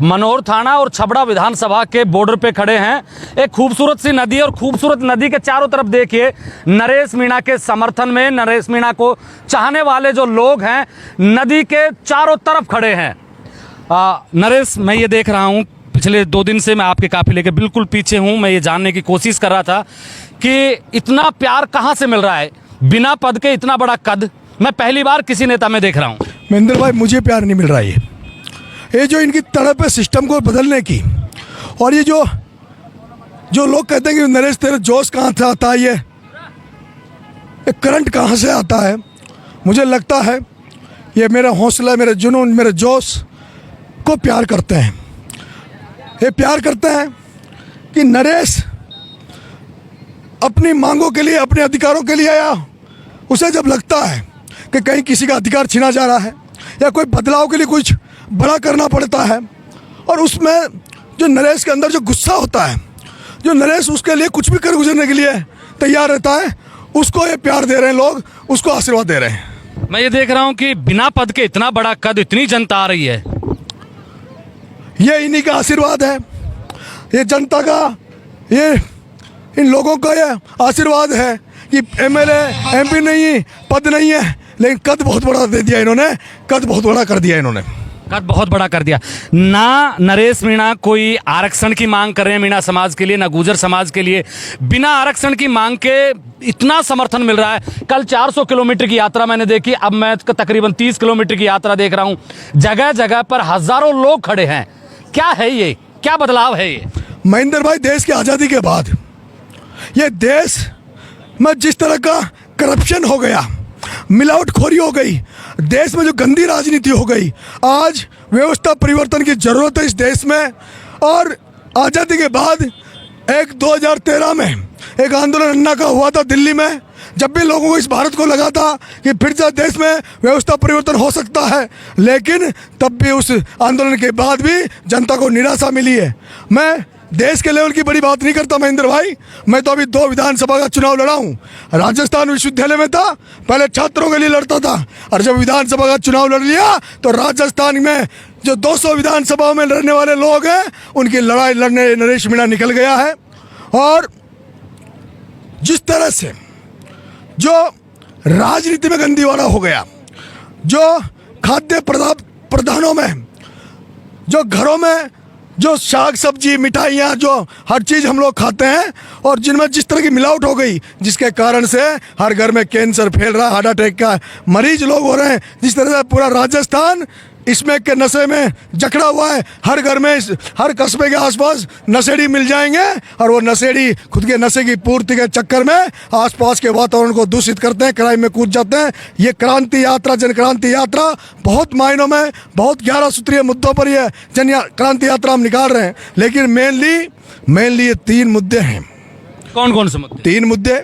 मनोर थाना और छबड़ा विधानसभा के बॉर्डर पे खड़े हैं। एक खूबसूरत सी नदी और खूबसूरत नदी के चारों तरफ देखिए नरेश मीणा के समर्थन में, नरेश मीणा को चाहने वाले जो लोग हैं नदी के चारों तरफ खड़े हैं। नरेश, मैं ये देख रहा हूँ पिछले 2 दिन से मैं आपके काफिले के बिल्कुल पीछे हूँ। मैं ये जानने की कोशिश कर रहा था कि इतना प्यार कहाँ से मिल रहा है, बिना पद के इतना बड़ा कद मैं पहली बार किसी नेता में देख रहा हूँ। महेंद्र भाई, मुझे प्यार नहीं मिल रहा है। ये जो इनकी तड़प है सिस्टम को बदलने की, और ये जो लोग कहते हैं कि नरेश तेरे जोश कहाँ से आता है, ये करंट कहाँ से आता है, मुझे लगता है ये मेरा हौसला, मेरे जुनून, मेरे जोश को प्यार करते हैं। ये प्यार करते हैं कि नरेश अपनी मांगों के लिए, अपने अधिकारों के लिए आया। उसे जब लगता है कि कहीं किसी का अधिकार छीना जा रहा है या कोई बदलाव के लिए कुछ बड़ा करना पड़ता है, और उसमें जो नरेश के अंदर जो गुस्सा होता है, जो नरेश उसके लिए कुछ भी कर गुजरने के लिए तैयार रहता है, उसको ये प्यार दे रहे हैं लोग, उसको आशीर्वाद दे रहे हैं। मैं ये देख रहा हूँ कि बिना पद के इतना बड़ा कद, इतनी जनता आ रही है। ये इन्हीं का आशीर्वाद है, ये जनता का, ये इन लोगों का ये आशीर्वाद है कि एमएलए एमपी नहीं, पद नहीं है, लेकिन कद बहुत बड़ा दे दिया इन्होंने, कद बहुत बड़ा कर दिया इन्होंने, कद बहुत बड़ा कर दिया। ना नरेश मीणा कोई आरक्षण की मांग कर रहे हैं मीणा समाज के लिए, ना गुर्जर समाज के लिए। बिना आरक्षण की मांग के इतना समर्थन मिल रहा है। कल 400 किलोमीटर की यात्रा मैंने देखी, अब मैं तकरीबन 30 किलोमीटर की यात्रा देख रहा हूँ। जगह जगह पर हजारों लोग खड़े हैं। क्या है ये, क्या बदलाव है ये? महेंद्र भाई, देश की आज़ादी के बाद ये देश में जिस तरह का करप्शन हो गया, मिलावटखोरी हो गई, देश में जो गंदी राजनीति हो गई, आज व्यवस्था परिवर्तन की जरूरत है इस देश में। और आज़ादी के बाद 2013 में एक आंदोलन अन्ना का हुआ था दिल्ली में, जब भी लोगों को इस भारत को लगा था कि फिर से देश में व्यवस्था परिवर्तन हो सकता है, लेकिन तब भी उस आंदोलन के बाद भी जनता को निराशा मिली है। मैं देश के लेवल की बड़ी बात नहीं करता महेंद्र भाई, मैं तो अभी 2 विधानसभा का चुनाव लड़ा हूँ। राजस्थान विश्वविद्यालय में था, पहले छात्रों के लिए लड़ता था, और जब विधानसभा का चुनाव लड़ लिया तो राजस्थान में जो 200 विधानसभाओं में लड़ने वाले लोग हैं, उनकी लड़ाई लड़ने नरेश मीणा निकल गया है। और जिस तरह से जो राजनीति में गंदीवाड़ा हो गया, जो खाद्य पदार्थों में, जो घरों में जो साग सब्जी, मिठाइयाँ, जो हर चीज़ हम लोग खाते हैं, और जिनमें जिस तरह की मिलावट हो गई, जिसके कारण से हर घर में कैंसर फैल रहा है, हार्ट अटैक का मरीज लोग हो रहे हैं, जिस तरह से पूरा राजस्थान इसमें के नशे में जकड़ा हुआ है। हर घर में, हर कस्बे के आसपास नशेड़ी मिल जाएंगे, और वो नशेड़ी खुद के नशे की पूर्ति के चक्कर में आसपास के वातावरण को दूषित करते हैं, क्राइम में कूद जाते हैं। ये क्रांति यात्रा, जन क्रांति यात्रा, बहुत मायनों में बहुत 11 सूत्रीय मुद्दों पर यह जन क्रांति यात्रा हम निकाल रहे हैं। लेकिन मेनली ये 3 मुद्दे हैं। कौन कौन से मुद्दे? 3 मुद्दे।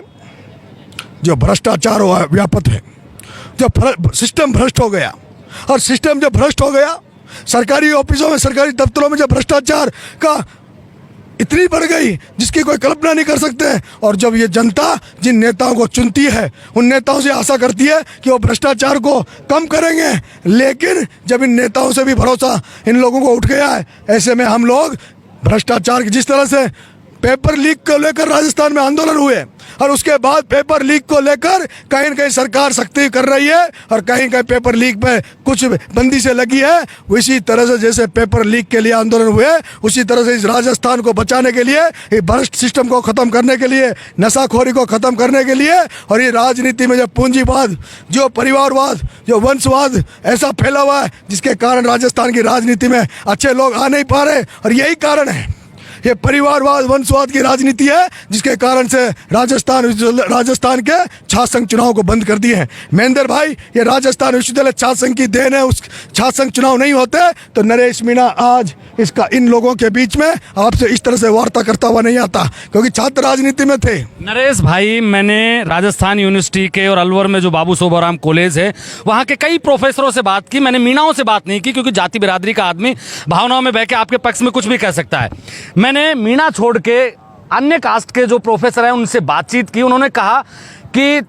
जो भ्रष्टाचार व्यापक है, जो सिस्टम भ्रष्ट हो गया, और सिस्टम जब भ्रष्ट हो गया, सरकारी ऑफिसों में, सरकारी दफ्तरों में जब भ्रष्टाचार का इतनी बढ़ गई जिसकी कोई कल्पना नहीं कर सकते। और जब ये जनता जिन नेताओं को चुनती है, उन नेताओं से आशा करती है कि वो भ्रष्टाचार को कम करेंगे, लेकिन जब इन नेताओं से भी भरोसा इन लोगों को उठ गया है, ऐसे में हम लोग भ्रष्टाचार की, जिस तरह से पेपर लीक को लेकर राजस्थान में आंदोलन हुए, और उसके बाद पेपर लीक को लेकर कहीं न कहीं सरकार सख्ती कर रही है, और कहीं कहीं पेपर लीक पे कुछ बंदी से लगी है। उसी तरह से जैसे पेपर लीक के लिए आंदोलन हुए, उसी तरह से इस राजस्थान को बचाने के लिए, ये भ्रष्ट सिस्टम को ख़त्म करने के लिए, नशाखोरी को ख़त्म करने के लिए, और ये राजनीति में जो पूंजीवाद, जो परिवारवाद, जो वंशवाद ऐसा फैला हुआ है, जिसके कारण राजस्थान की राजनीति में अच्छे लोग आ नहीं पा रहे। और यही कारण है, ये परिवारवाद, वंशवाद की राजनीति है, जिसके कारण से राजस्थान के छात्र संघ चुनाव को बंद कर दिए हैं। महेंद्र भाई, ये राजस्थान विश्वविद्यालय छात्र संघ की देन है। उस छात्र संघ चुनाव नहीं होते तो नरेश मीणा आज इसका इन लोगों के बीच में आपसे इस तरह से वार्ता करता हुआ नहीं आता, क्योंकि छात्र राजनीति में थे। नरेश भाई, मैंने राजस्थान यूनिवर्सिटी के और अलवर में जो बाबू सोभाराम कॉलेज है, वहाँ के कई प्रोफेसरों से बात की। मैंने मीणाओं से बात नहीं की, क्योंकि जाति बिरादरी का आदमी भावनाओं में बह के आपके पक्ष में कुछ भी कह सकता है। मैंने मीणा छोड़ के अन्य कास्ट के जो प्रोफेसर हैं उनसे बातचीत की। उन्होंने कहा कि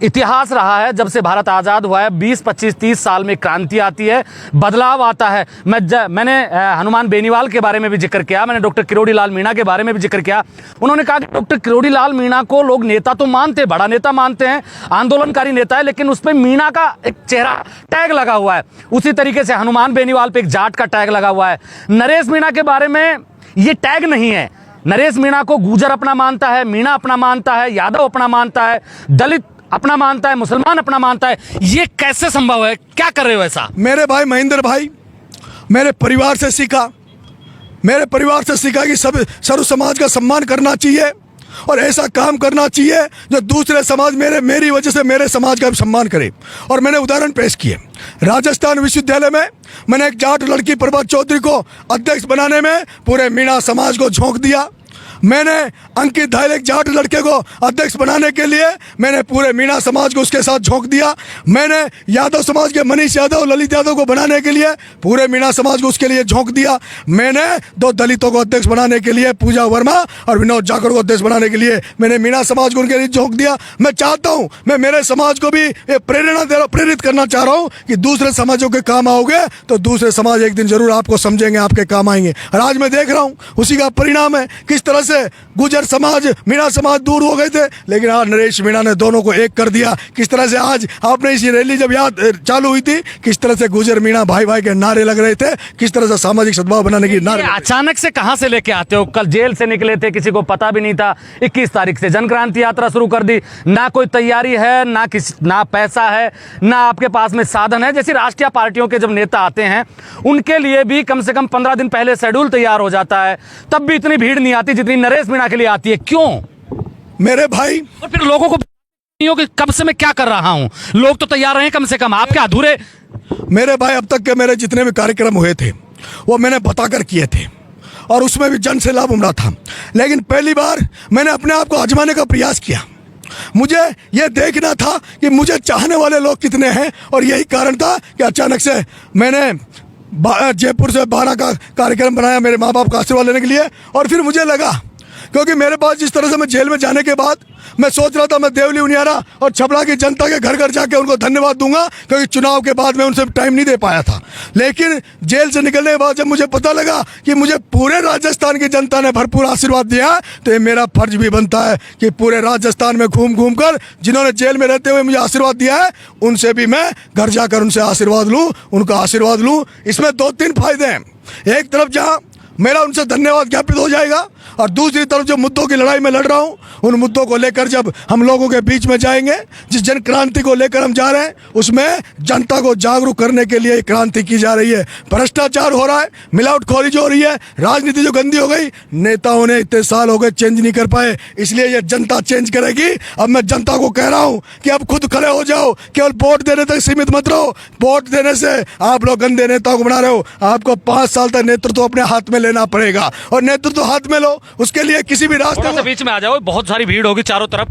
इतिहास रहा है। जब से भारत आज़ाद हुआ है 20, 25, 30 साल में क्रांति आती है, बदलाव आता है। मैंने हनुमान बेनीवाल के बारे में भी जिक्र किया, मैंने डॉक्टर किरोड़ी लाल मीणा के बारे में भी जिक्र किया। उन्होंने कहा कि डॉक्टर किरोड़ी लाल मीणा को लोग नेता तो मानते, बड़ा नेता मानते हैं, आंदोलनकारी नेता है, लेकिन उस पर मीणा का एक चेहरा टैग लगा हुआ है। उसी तरीके से हनुमान बेनीवाल पे एक जाट का टैग लगा हुआ है। नरेश मीणा के बारे में ये टैग नहीं है। नरेश मीणा को गुर्जर अपना मानता है, मीणा अपना मानता है, यादव अपना मानता है, दलित अपना मानता है, मुसलमान अपना मानता है। ये कैसे संभव है? क्या कर रहे हो ऐसा? मेरे भाई महेंद्र भाई, मेरे परिवार से सीखा कि सब सर्व समाज का सम्मान करना चाहिए और ऐसा काम करना चाहिए जो दूसरे समाज मेरी वजह से मेरे समाज का भी सम्मान करे। और मैंने उदाहरण पेश किए। राजस्थान विश्वविद्यालय में मैंने एक जाट लड़की प्रभात चौधरी को अध्यक्ष बनाने में पूरे मीणा समाज को झोंक दिया। मैंने अंकित धायल एक जाट लड़के को अध्यक्ष बनाने के लिए मैंने पूरे मीणा समाज को उसके साथ झोंक दिया। मैंने यादव समाज के मनीष यादव, ललित यादव को बनाने के लिए पूरे मीणा समाज को उसके लिए झोंक दिया। मैंने 2 दलितों को अध्यक्ष बनाने के लिए, पूजा वर्मा और विनोद जाखड़ को अध्यक्ष बनाने के लिए मैंने मीणा समाज को उनके लिए झोंक दिया। मैं चाहता हूँ, मैं मेरे समाज को भी प्रेरित करना चाह रहा हूँ कि दूसरे समाजों के काम आओगे तो दूसरे समाज एक दिन जरूर आपको समझेंगे, आपके काम आएंगे। और आज मैं देख रहा हूँ उसी का परिणाम है। किस तरह से गुर्जर समाज, मीणा समाज दूर हो गए थे, लेकिन आज नरेश मीणा ने दोनों को एक कर दिया। किस तरह से आज आपने इसी रैली जब याद चालू हुई थी, किस तरह से गुर्जर मीणा भाई भाई के नारे लग रहे थे, किस तरह से सामाजिक सद्भाव बनाने की नारे। अचानक से कहां से लेके आते हो? कल जेल से निकले थे, किसी को पता भी नहीं था। 21 तारीख से जन क्रांति यात्रा शुरू कर दी। ना कोई तैयारी है, ना पैसा है, ना आपके पास में साधन है। जैसी राष्ट्रीय पार्टियों के जब नेता आते हैं उनके लिए भी कम से कम 15 दिन पहले शेड्यूल तैयार हो जाता है, तब भी इतनी भीड़ नहीं आती जितनी नरेश मीणा के लिए आती है। क्यों मेरे भाई? और फिर लोगों को नहीं हो कि कब से मैं क्या कर रहा हूं। लोग तो तैयार रहे कम से कम, आपके अधूरे। मेरे भाई, अब तक के मेरे जितने भी कार्यक्रम हुए थे वो मैंने बताकर किए थे और उसमें भी जन से लाभ उमड़ा था। लेकिन पहली बार मैंने अपने आप को आजमाने का प्रयास किया। मुझे यह देखना था कि मुझे चाहने वाले लोग कितने हैं, और यही कारण था कि अचानक से मैंने जयपुर से 12 का कार्यक्रम बनाया मेरे माँ बाप का आशीर्वाद लेने के लिए। और फिर मुझे लगा, क्योंकि मेरे पास जिस तरह से मैं जेल में जाने के बाद मैं सोच रहा था मैं देवली, उनियारा और छपरा की जनता के घर घर जाके उनको धन्यवाद दूंगा, क्योंकि चुनाव के बाद मैं उनसे टाइम नहीं दे पाया था। लेकिन जेल से निकलने के बाद जब मुझे पता लगा कि मुझे पूरे राजस्थान की जनता ने भरपूर आशीर्वाद दिया, तो ये मेरा फर्ज भी बनता है कि पूरे राजस्थान में घूम घूम कर जिन्होंने जेल में रहते हुए मुझे आशीर्वाद दिया है उनसे भी मैं घर जाकर उनसे आशीर्वाद लूँ, उनका आशीर्वाद लूँ। इसमें 2-3 फायदे हैं। एक तरफ जहाँ मेरा उनसे धन्यवाद ज्ञापित हो जाएगा, और दूसरी तरफ जो मुद्दों की लड़ाई में लड़ रहा हूँ उन मुद्दों को लेकर जब हम लोगों के बीच में जाएंगे, जिस जन क्रांति को लेकर हम जा रहे हैं उसमें जनता को जागरूक करने के लिए क्रांति की जा रही है। भ्रष्टाचार हो रहा है, मिलावटखोरी जो हो रही है, राजनीति जो गंदी हो गई, नेताओं ने इतने साल हो गए चेंज नहीं कर पाए, इसलिए ये जनता चेंज करेगी। अब मैं जनता को कह रहा हूँ कि अब खुद खड़े हो जाओ, केवल वोट देने तक सीमित मत रहो। वोट देने से आप लोग गंदे नेताओं को बना रहे हो। आपको 5 साल तक नेतृत्व अपने हाथ में लेना पड़ेगा, और नेतृत्व हाथ में लो, उसके लिए किसी भी रास्ते को, बीच में आ जाओ, बहुत सारी भीड़ होगी चारों तरफ,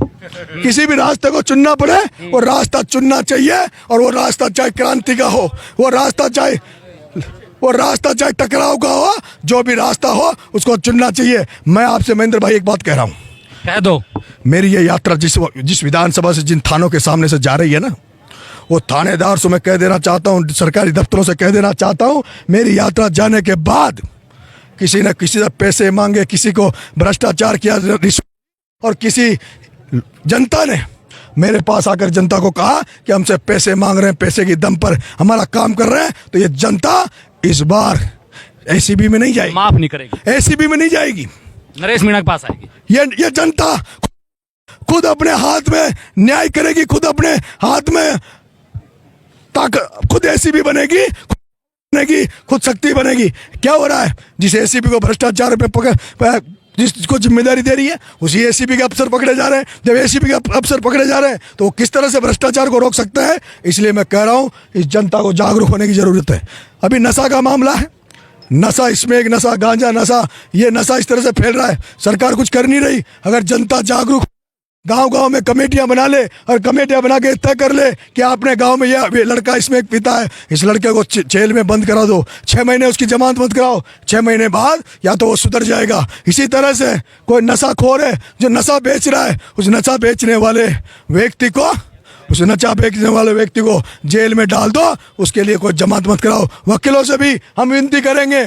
किसी भी रास्ते को चुनना पड़े वो रास्ता चुनना चाहिए। और वो रास्ता चाहे क्रांति का हो, वो रास्ता चाहे टकराव का हो, जो भी रास्ता हो उसको चुनना चाहिए। मैं आपसे महेंद्र भाई एक बात कह रहा हूँ, कह दो। मेरी ये यात्रा जिस विधानसभा से, जिन थानों के सामने से जा रही है ना, वो थानेदार से मैं कह देना चाहता हूँ, सरकारी दफ्तरों से कह देना चाहता हूँ, मेरी यात्रा जाने के बाद किसी न किसी से पैसे मांगे, किसी को भ्रष्टाचार किया, और किसी जनता ने मेरे पास आकर जनता को कहा कि हमसे पैसे मांग रहे हैं, पैसे की दम पर हमारा काम कर रहे हैं, तो ये जनता इस बार एसीबी में नहीं जाएगी, माफ नहीं करेगी, एसीबी में नहीं जाएगी, नरेश मीणा के पास आएगी। ये जनता खुद अपने हाथ में न्याय करेगी, खुद अपने हाथ में खुद एसीबी बनेगी, खुद शक्ति बनेगी। क्या हो रहा है? जिस एसीबी को भ्रष्टाचार पे जिसको जिम्मेदारी दे रही है उसी एसीबी के अफसर पकड़े जा रहे हैं। जब एसीबी के अफसर पकड़े जा रहे हैं तो वो किस तरह से भ्रष्टाचार को रोक सकते हैं? इसलिए मैं कह रहा हूँ इस जनता को जागरूक होने की जरूरत है। अभी नशा का मामला है, नशा, इसमें एक नशा, गांजा नशा, ये नशा इस तरह से फैल रहा है, सरकार कुछ कर नहीं रही। अगर जनता जागरूक गांव-गांव में कमेटियां बना ले और कमेटियां बना के तय कर ले कि आपने गांव में ये लड़का इसमें एक पिता है, इस लड़के को जेल में बंद करा दो, 6 महीने उसकी जमानत मत कराओ, 6 महीने बाद या तो वो सुधर जाएगा। इसी तरह से कोई नशाखोर है जो नशा बेच रहा है, उस नशा बेचने वाले व्यक्ति को उस नशा बेचने वाले व्यक्ति को जेल में डाल दो, उसके लिए कोई जमानत मत कराओ। वकीलों से भी हम विनती करेंगे,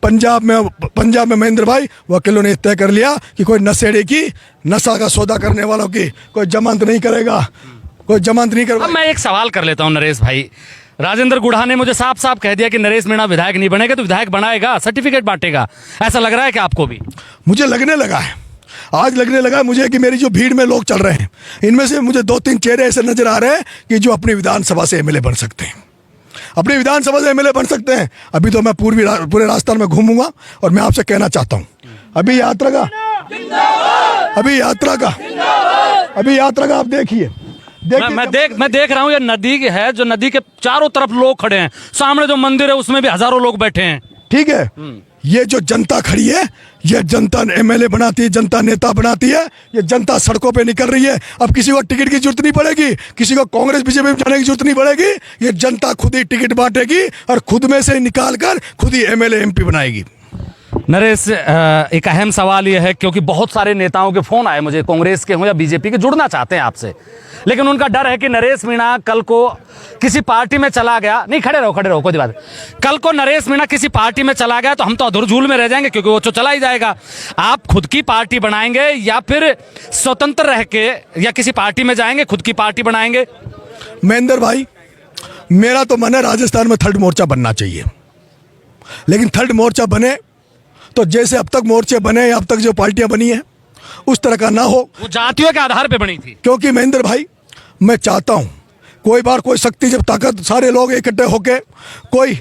पंजाब में महेंद्र भाई वकीलों ने तय कर लिया कि कोई नशेड़ी की, नशा का सौदा करने वालों की कोई जमानत नहीं करेगा, कोई जमानत नहीं करेगा। अब मैं एक सवाल कर लेता हूं नरेश भाई, राजेंद्र गुढ़ा ने मुझे साफ साफ कह दिया कि नरेश मीणा विधायक नहीं बनेगा, तो विधायक बनाएगा, सर्टिफिकेट बांटेगा, ऐसा लग रहा है कि आपको भी? मुझे लगने लगा है, आज लगने लगा है मुझे कि मेरी जो भीड़ में लोग चल रहे हैं, इनमें से मुझे 2-3 चेहरे ऐसे नजर आ रहे हैं कि जो अपनी विधानसभा से एमएलए बन सकते हैं, अपनी विधानसभा से एमएलए बन सकते हैं। अभी तो मैं पूरे राजस्थान में घूमूंगा और मैं आपसे कहना चाहता हूँ, अभी यात्रा का आप देखिए। मैं देख रहा हूँ, ये नदी है, जो नदी के चारों तरफ लोग खड़े हैं, सामने जो मंदिर है उसमें भी हजारों लोग बैठे हैं। ठीक है, ये जो जनता खड़ी है, ये जनता एमएलए बनाती है, जनता नेता बनाती है, ये जनता सड़कों पे निकल रही है। अब किसी को टिकट की जरूरत नहीं पड़ेगी, किसी को कांग्रेस बीजेपी में जाने की जरूरत नहीं पड़ेगी, ये जनता खुद ही टिकट बांटेगी और खुद में से निकाल कर खुद ही एमएलए एमपी बनाएगी। नरेश, एक अहम सवाल यह है, क्योंकि बहुत सारे नेताओं के फोन आए मुझे, कांग्रेस के हों या बीजेपी के, जुड़ना चाहते हैं आपसे, लेकिन उनका डर है कि नरेश मीणा कल को किसी पार्टी में चला गया, नहीं खड़े रहो कोई बात, कल को नरेश मीणा किसी पार्टी में चला गया तो हम तो अधूरझूल में रह जाएंगे, क्योंकि वो तो चला ही जाएगा। आप खुद की पार्टी बनाएंगे या फिर स्वतंत्र रह के या किसी पार्टी में जाएंगे, खुद की पार्टी बनाएंगे? महेंद्र भाई, मेरा तो मन है राजस्थान में थर्ड मोर्चा बनना चाहिए, लेकिन थर्ड मोर्चा बने तो जैसे अब तक मोर्चे बने या अब तक जो पार्टियां बनी हैं उस तरह का ना हो। वो जातियों के आधार पे बनी थी। क्योंकि महेंद्र भाई, मैं चाहता हूं कोई बार कोई शक्ति जब ताकत सारे लोग इकट्ठे होके कोई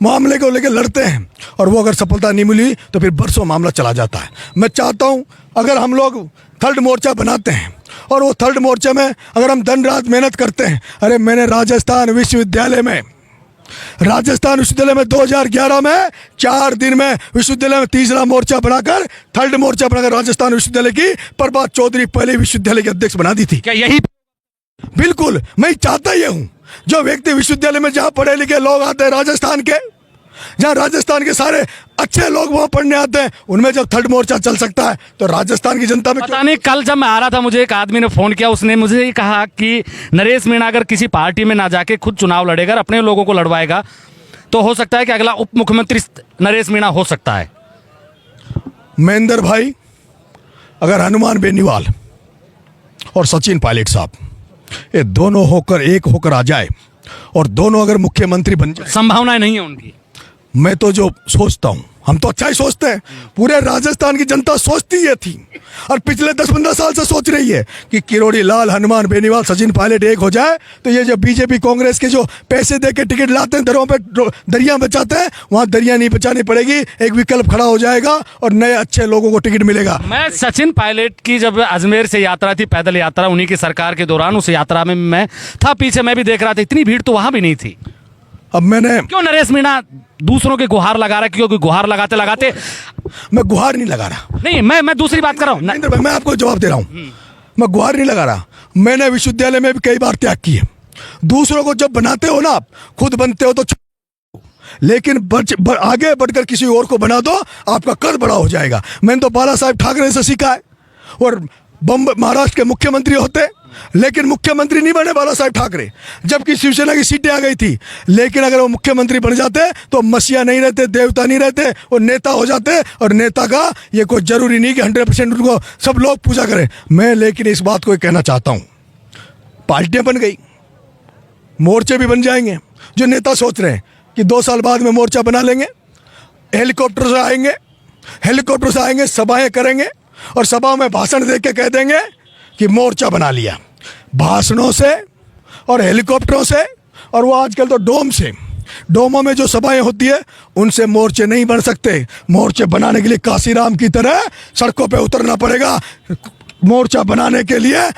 मामले को लेकर लड़ते हैं और वो अगर सफलता नहीं मिली तो फिर बरसों मामला चला जाता है। मैं चाहता हूं अगर हम लोग थर्ड मोर्चा बनाते हैं और वो थर्ड मोर्चा में अगर हम दिन रात मेहनत करते हैं, अरे मैंने राजस्थान विश्वविद्यालय में 2011 में 4 दिन में विश्वविद्यालय में तीसरा मोर्चा बनाकर, थर्ड मोर्चा बनाकर राजस्थान विश्वविद्यालय की प्रभात चौधरी पहले विश्वविद्यालय के अध्यक्ष बना दी थी। क्या यही? बिल्कुल, मैं चाहता ये हूं, जो व्यक्ति विश्वविद्यालय में जहां पढ़े लिखे लोग आते हैं राजस्थान के, जहां राजस्थान के सारे अच्छे लोग वहां पढ़ने आते हैं, उनमें जब थर्ड मोर्चा चल सकता है तो राजस्थान की जनता में पता नहीं, कल जब मैं आ रहा था मुझे एक आदमी ने फोन किया, उसने मुझे ये कहा कि नरेश मीणा अगर किसी पार्टी में ना जाके खुद चुनाव लड़ेगा, अपने लोगों को लड़वाएगा, तो हो सकता है कि अगला उप मुख्यमंत्री नरेश मीणा हो सकता है। महेंद्र भाई, अगर हनुमान बेनीवाल और सचिन पायलट साहब ये दोनों होकर एक होकर आ जाए और दोनों अगर मुख्यमंत्री बन जाए, संभावनाएं नहीं है उनकी। मैं तो जो सोचता हूं, हम तो अच्छा ही सोचते हैं, पूरे राजस्थान की जनता सोचती ये थी और पिछले 10-15 साल से सोच रही है कि किरोड़ी लाल, हनुमान बेनीवाल, सचिन पायलट एक हो जाए तो ये जो बीजेपी कांग्रेस के जो पैसे दे के टिकट लाते हैं, दरों पे दरिया बचाते हैं, वहां दरिया नहीं बचानी पड़ेगी, एक विकल्प खड़ा हो जाएगा और नए अच्छे लोगों को टिकट मिलेगा। मैं सचिन पायलट की जब अजमेर से यात्रा थी, पैदल यात्रा उन्हीं की सरकार के दौरान, उस यात्रा में मैं था पीछे, मैं भी देख रहा था, इतनी भीड़ तो वहां भी नहीं थी। अब मैंने क्यों नरेश मीणा दूसरों के गुहार लगा रहा है? क्योंकि गुहार लगाते लगाते, मैं गुहार नहीं लगा रहा, नहीं, मैं दूसरी बात कर रहा हूँ, मैं आपको जवाब दे रहा हूँ, मैं गुहार नहीं लगा रहा। मैंने विश्वविद्यालय में भी कई बार त्याग किए। दूसरों को जब बनाते हो ना आप, खुद बनते हो तो लेकिन आगे बढ़कर किसी और को बना दो, आपका कद बड़ा हो जाएगा। मैंने तो बाला साहब ठाकरे से सीखा है, और महाराष्ट्र के मुख्यमंत्री होते, लेकिन मुख्यमंत्री नहीं बने बाला साहब ठाकरे, जबकि शिवसेना की सीटें आ गई थी। लेकिन अगर वो मुख्यमंत्री बन जाते तो मसीहा नहीं रहते, देवता नहीं रहते, वो नेता हो जाते। और नेता का ये कोई जरूरी नहीं कि 100% उनको सब लोग पूजा करें। मैं लेकिन इस बात को कहना चाहता हूं, पार्टियां बन गई, मोर्चे भी बन जाएंगे। जो नेता सोच रहे हैं कि 2 साल बाद में मोर्चा बना लेंगे, हेलीकॉप्टर से आएंगे, सभाएं करेंगे और सभा में भाषण दे के कह देंगे कि मोर्चा बना लिया। भाषणों से और हेलीकॉप्टरों से, और वो आजकल तो डोम से, डोमों में जो सभाएं होती है उनसे मोर्चे नहीं बन सकते। मोर्चे बनाने के लिए काशीराम की तरह सड़कों पे उतरना पड़ेगा। मोर्चा बनाने के लिए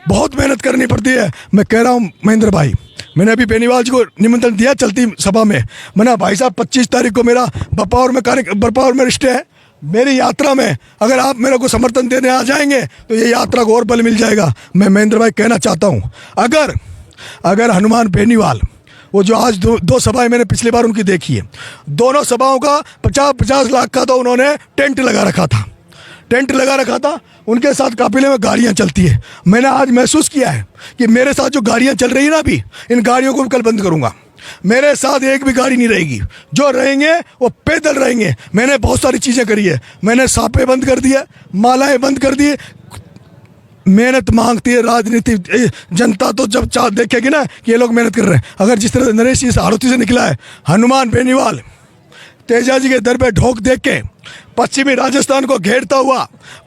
बहुत मेहनत करनी पड़ती है। मैं कह रहा हूँ महेंद्र भाई, मैंने अभी बेनीवाल जी को निमंत्रण दिया चलती सभा में। मैंने भाई साहब 25 तारीख को मेरा बपावर में रिश्ते है, मेरी यात्रा में अगर आप मेरे को समर्थन देने आ जाएंगे तो ये यात्रा को और बल मिल जाएगा। मैं महेंद्र भाई कहना चाहता हूँ, अगर हनुमान बेनीवाल, वो जो आज दो सभाएं मैंने पिछली बार उनकी देखी है, दोनों सभाओं का 50-50 लाख का तो उन्होंने टेंट लगा रखा था। टेंट लगा रखा था, उनके साथ काफिले में गाड़ियां चलती है। मैंने आज महसूस किया है कि मेरे साथ जो गाड़ियां चल रही है ना, अभी इन गाड़ियों को कल बंद करूंगा। मेरे साथ एक भी गाड़ी नहीं रहेगी, जो रहेंगे वो पैदल रहेंगे। मैंने बहुत सारी चीजें करी है, मैंने सापे बंद कर दिए, मालाएं बंद कर दिए। मेहनत मांगती है राजनीति, जनता तो जब देखेगी ना कि ये लोग मेहनत कर रहे हैं। अगर जिस तरह नरेश जी इस आरोती से निकला है, हनुमान बेनीवाल तेजा जी के दर पे ढोक देख के पश्चिमी राजस्थान को घेरता हुआ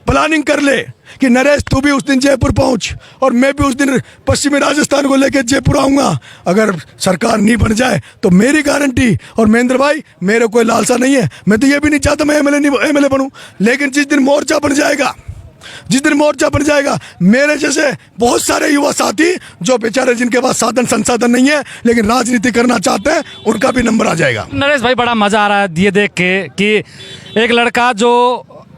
प्लानिंग कर ले कि नरेश तू भी उस दिन जयपुर पहुंच और मैं भी उस दिन पश्चिमी राजस्थान को लेकर जयपुर आऊंगा। अगर सरकार नहीं बन जाए तो मेरी गारंटी, और महेंद्र भाई मेरे कोई लालसा नहीं है, मैं तो ये भी नहीं चाहता मैं एमएलए बनूं, लेकिन जिस दिन मोर्चा बन जाएगा, जिस दिन मोर्चा बन जाएगा, मेरे जैसे बहुत सारे युवा साथी जो बेचारे जिनके पास साधन संसाधन नहीं है लेकिन राजनीति करना चाहते हैं, उनका भी नंबर आ जाएगा। नरेश भाई बड़ा मजा आ रहा है ये देख के कि एक लड़का जो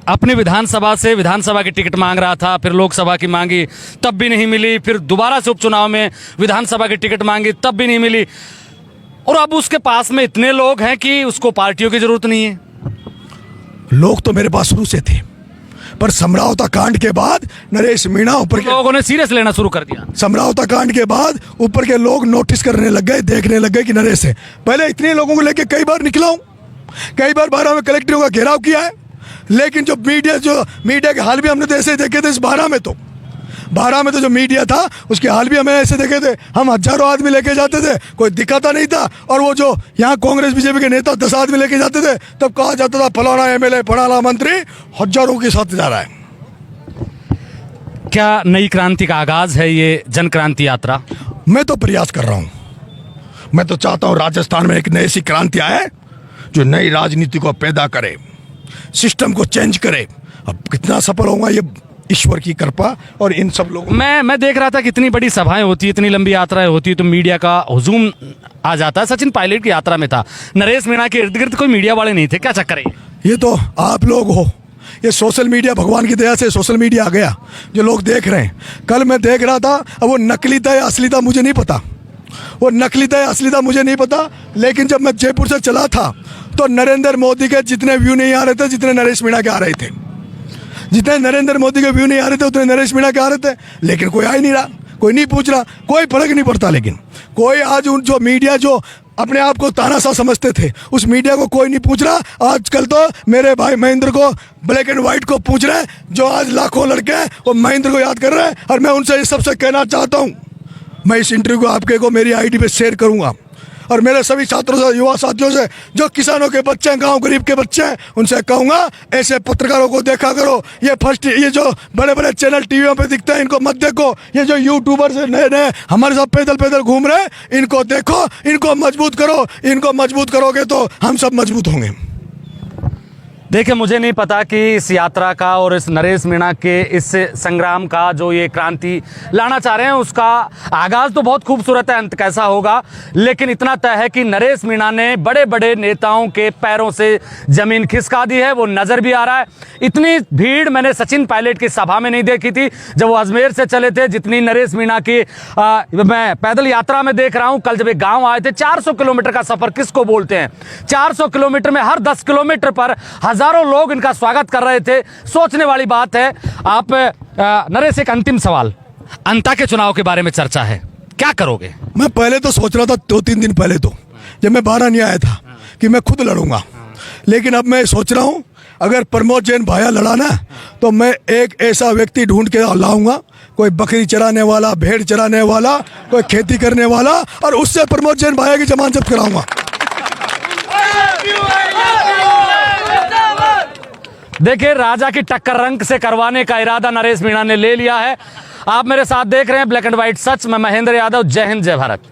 अपनी विधानसभा से विधानसभा की टिकट मांग रहा था, फिर लोकसभा की मांगी तब भी नहीं मिली, फिर दोबारा से उपचुनाव में विधानसभा की टिकट मांगी तब भी नहीं मिली, और अब उसके पास में इतने लोग हैं कि उसको पार्टियों की जरूरत नहीं है। लोग तो मेरे पास शुरू से थे, पर समरावता कांड के बाद नरेश मीणा ऊपर के लोगों ने सीरियस लेना शुरू कर दिया। समरावता कांड के बाद ऊपर के लोग नोटिस करने लग गए, देखने लग गए कि नरेश है। पहले इतने लोगों को लेके कई बार निकला हूं, कई बार 12 में कलेक्टरों का घेराव किया है, लेकिन जो मीडिया के हाल भी हमने तो ऐसे देखे थे। इस 12 में तो जो मीडिया था उसके हाल भी हमें ऐसे देखे थे। हम हजारों आदमी लेके जाते थे, कोई दिखाता नहीं था, और वो जो यहाँ कांग्रेस बीजेपी के नेता 10 आदमी लेके जाते थे, तब कहा जाता था फलाना एमएलए फलाना मंत्री हजारों के साथ जा रहा है। क्या नई क्रांति का आगाज है ये जन क्रांति यात्रा? मैं तो प्रयास कर रहा हूँ, मैं तो चाहता हूँ राजस्थान में एक नई सी क्रांति आए जो नई राजनीति को पैदा करे, सिस्टम को चेंज करे। अब कितना सफल होगा ये ईश्वर की कृपा और इन सब लोगों। मैं देख रहा था कि इतनी बड़ी सभाएं होती, इतनी लंबी यात्राएं होती, तो मीडिया का हुजूम आ जाता है। सचिन पायलट की यात्रा में था, नरेश मीणा के इर्द गिर्द कोई मीडिया वाले नहीं थे, क्या चक्कर है? ये तो आप लोग हो, ये सोशल मीडिया, भगवान की दया से सोशल मीडिया आ गया, जो लोग देख रहे हैं। कल मैं देख रहा था, अब वो नकली था या असली था मुझे नहीं पता, वो नकली था या असली था मुझे नहीं पता, लेकिन जब मैं जयपुर से चला था तो नरेंद्र मोदी के जितने व्यू नहीं आ रहे थे जितने नरेश मीणा के आ रहे थे, जितने नरेंद्र मोदी के व्यू नहीं आ रहे थे उतने नरेश मीणा के आ रहे थे। लेकिन कोई आ ही नहीं रहा, कोई नहीं पूछ रहा, कोई फर्क नहीं पड़ता। लेकिन कोई आज उन जो मीडिया जो अपने आप को तानाशाह समझते थे, उस मीडिया को कोई नहीं पूछ रहा। आजकल तो मेरे भाई महेंद्र को ब्लैक एंड व्हाइट को पूछ रहे हैं, जो आज लाखों लड़के हैं वो महेंद्र को याद कर रहे हैं। और मैं उनसे इस सबसे कहना चाहता हूँ, मैं इस इंटरव्यू को आपके को मेरी आईडी पे शेयर करूँगा, और मेरे सभी छात्रों से, युवा साथियों से, जो किसानों के बच्चे हैं, गांव गरीब के बच्चे हैं, उनसे कहूँगा ऐसे पत्रकारों को देखा करो। ये जो बड़े बड़े चैनल टीवियों पे दिखते हैं इनको मत देखो। ये जो यूट्यूबर्स नए नए हमारे साथ पैदल पैदल घूम रहे हैं, इनको देखो, इनको मजबूत करो। इनको मजबूत करोगे तो हम सब मजबूत होंगे। देखिए, मुझे नहीं पता कि इस यात्रा का और इस नरेश मीणा के इस संग्राम का जो ये क्रांति लाना चाह रहे हैं उसका आगाज़ तो बहुत खूबसूरत है, अंत कैसा होगा, लेकिन इतना तय है कि नरेश मीणा ने बड़े बड़े नेताओं के पैरों से ज़मीन खिसका दी है, वो नज़र भी आ रहा है। इतनी भीड़ मैंने सचिन पायलट की सभा में नहीं देखी थी जब वो अजमेर से चले थे, जितनी नरेश मीणा की मैं पैदल यात्रा में देख रहा हूँ। कल जब एक गाँव आए थे, 400 किलोमीटर का सफ़र किसको बोलते हैं? 400 किलोमीटर में हर 10 किलोमीटर पर हजारों लोग इनका स्वागत कर रहे थे। सोचने वाली बात है। आप नरेश, एक अंतिम सवाल, अंता के चुनाव के बारे में चर्चा है, क्या करोगे? मैं पहले तो सोच रहा था 2-3 दिन पहले, तो जब मैं 12 नहीं आया था, कि मैं खुद लड़ूंगा, लेकिन अब मैं सोच रहा हूं अगर प्रमोद जैन भाया लड़ा ना तो मैं एक ऐसा व्यक्ति ढूंढ के लाऊंगा, कोई बकरी चराने वाला, भेड़ चराने वाला, कोई खेती करने वाला, और उससे प्रमोद जैन भाया की जमानत जब्त कराऊंगा। देखिए, राजा की टक्कर रंक से करवाने का इरादा नरेश मीणा ने ले लिया है। आप मेरे साथ देख रहे हैं ब्लैक एंड व्हाइट सच। मैं महेंद्र यादव, जय हिंद, जय भारत।